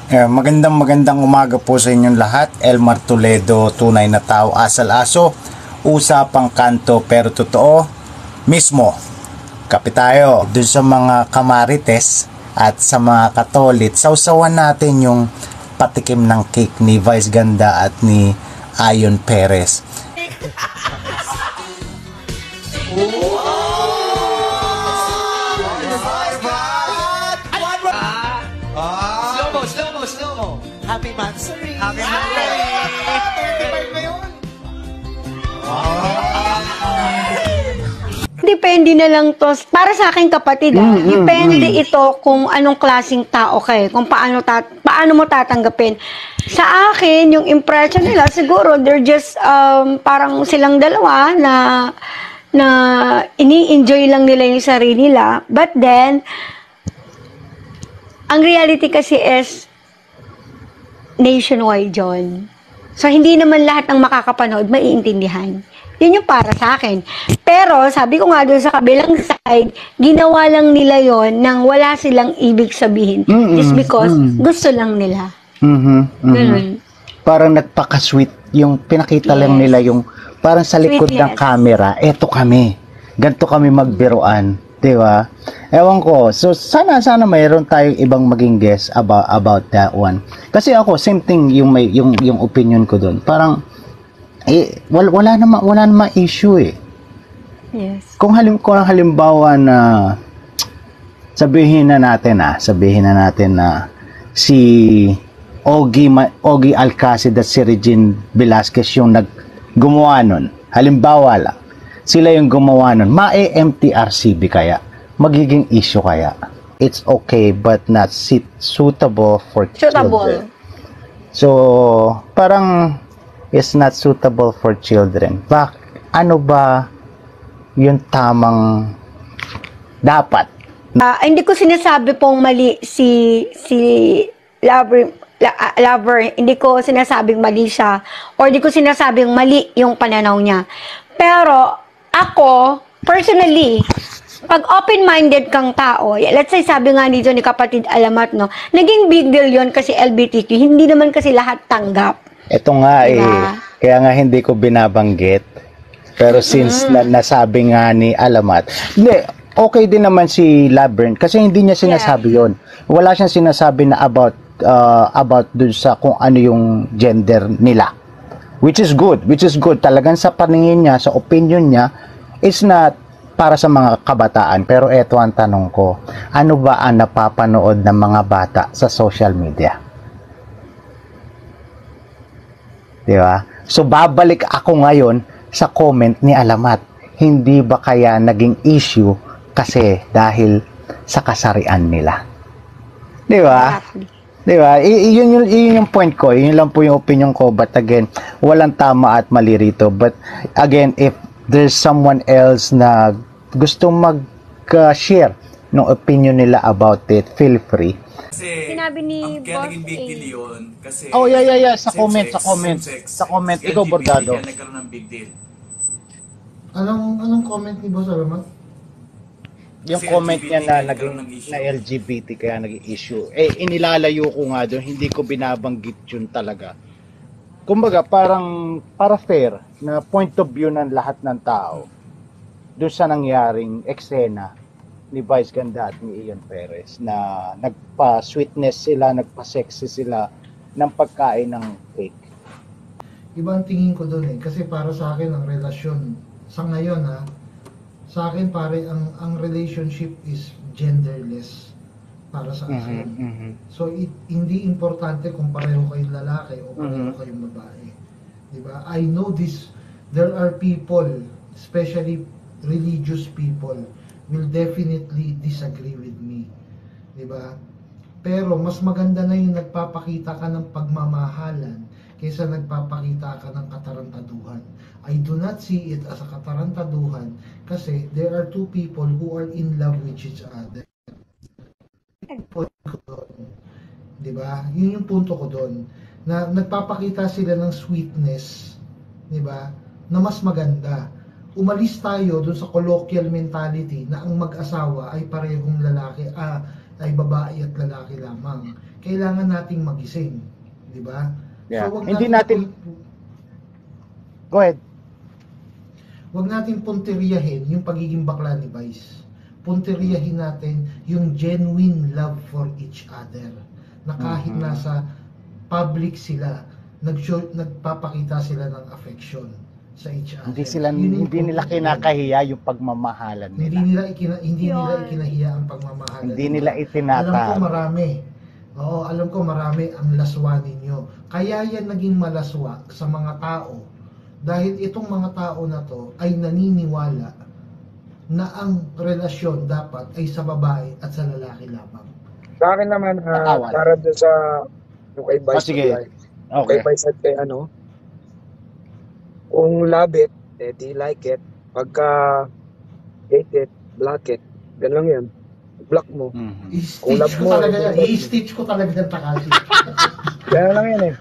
Magandang umaga po sa inyong lahat. Elmar Toledo, tunay na tao, asal-aso, usapang kanto pero totoo mismo. Kape tayo. Dun sa mga kamarites at sa mga katolit, sausawan natin yung patikim ng cake ni Vice Ganda at ni Ayon Perez. Slow mo. Happy Mansuri! Happy Mansuri! 35 na yun! Depende na lang to. Para sa akin kapatid, depende ito kung anong klaseng tao kayo, kung paano mo tatanggapin. Sa akin, yung impression nila, siguro, they're just parang silang dalawa na ini-enjoy lang nila yung sarili nila. But then, ang reality kasi is nationwide yun. So, hindi naman lahat ng makakapanood maiintindihan. Yun yung para sa akin. Pero, sabi ko nga doon sa kabilang side, ginawa lang nila yon nang wala silang ibig sabihin. Just because gusto lang nila. Ganun. Parang nagpaka-sweet. Yung pinakita lang nila yung parang sa likod ng camera, eto kami. Ganto kami magbiruan. Diba? Ewan ko. So, sana mayroon tayong ibang maging guess about that one. Kasi ako, same thing yung opinion ko doon. Parang, wala naman issue eh. Yes. Kung halimbawa na sabihin na natin na si Ogie Alcacid at si Regine Velasquez yung gumawa nun. Halimbawa lang. Sila yung gumawa nun. Ma-MTRCB kaya? Magiging issue kaya? It's okay but not suitable for children. So, parang is not suitable for children. Ano ba yung tamang dapat? Hindi ko sinasabi pong mali si Lover, hindi ko sinasabing mali siya or hindi ko sinasabing mali yung pananaw niya. Pero ako, personally, pag open-minded kang tao, let's say sabi nga dito ni Kapatid Alamat, no, naging big deal yon kasi LGBTQ, hindi naman kasi lahat tanggap. Ito nga diba? Kaya nga hindi ko binabanggit. Pero since nasabi nga ni Alamat, hindi, okay din naman si Labyrinth kasi hindi niya sinasabi yon. Wala siyang sinasabi na about dun sa kung ano yung gender nila. Which is good. Talagang sa paningin niya, sa opinion niya, it's not para sa mga kabataan. Pero eto ang tanong ko, ano ba ang napapanood ng mga bata sa social media? Diba? So, babalik ako ngayon sa comment ni Alamat. Hindi ba kaya naging issue kasi dahil sa kasarian nila? Diba? Diba? Yun yung point ko. Yun lang po yung opinion ko. But again, walang tama at mali rito. But again, if there's someone else na gusto mag-share ng opinion nila about it, feel free. Kasi, Sinabi ni kaya Boss naging big A. deal yun, kasi Sa comment. Ikaw, Bordado. Kaya nagkaroon ng big deal. Anong comment ni Boss Alamat? Yung Kasi comment niya na LGBT naging ng issue. na LGBT kaya naging issue. Inilalayo ko nga doon, hindi ko binabanggit yun talaga. Kumbaga, para fair na point of view ng lahat ng tao doon sa nangyaring eksena ni Vice Ganda at ni Ayon Perez na nagpa-sweetness sila, nagpa-sexy sila ng pagkain ng cake. Ibang tingin ko doon eh. Kasi para sa akin, ang relasyon, sa ngayon sa akin pare, ang relationship is genderless para sa akin. So, hindi importante kung pareho kayong lalaki o pareho kayong babae. Diba? I know this, there are people, especially religious people, will definitely disagree with me. Diba? Pero mas maganda na yung nagpapakita ka ng pagmamahalan kaysa nagpapakita ka ng katarantaduhan. I do not see it as a katarantaduhan kasi there are two people who are in love with each other. Diba? Yun yung punto ko doon. Na nagpapakita sila ng sweetness, diba? Na mas maganda. Umalis tayo doon sa colloquial mentality na ang mag-asawa ay parehong lalaki, ay babae at lalaki lamang. Kailangan nating magising, di ba? Yeah. wag Hindi natin- Go ahead. Huwag natin punteriyahin yung pagiging bakla ni Vice. Punteriyahin natin yung genuine love for each other. Na kahit nasa public sila, nagpapakita sila ng affection sa each other. Yun yung Hindi nila importante. kinakahiya yung pagmamahalan Hindi nila. nila ikinahiya ang pagmamahal. Hindi nila Alam ko itinatago. marami. Oo, alam ko marami ang laswa ninyo. Kaya yan naging malaswa sa mga tao. Dahil itong mga tao na to ay naniniwala na ang relasyon dapat ay sa babae at sa lalaki lamang. Sa akin naman, Nakawal. para doon sa yung kay Vice. sige. Kay Okay. Vice at kay ano, kung love it, di like it. Pagka hate it, block it. Ganun lang yan. Block mo. Mhm. I-stitch love ko mo, talaga yan. love mo. I-stitch ko talaga yan, Takashi. Ganun lang yan eh.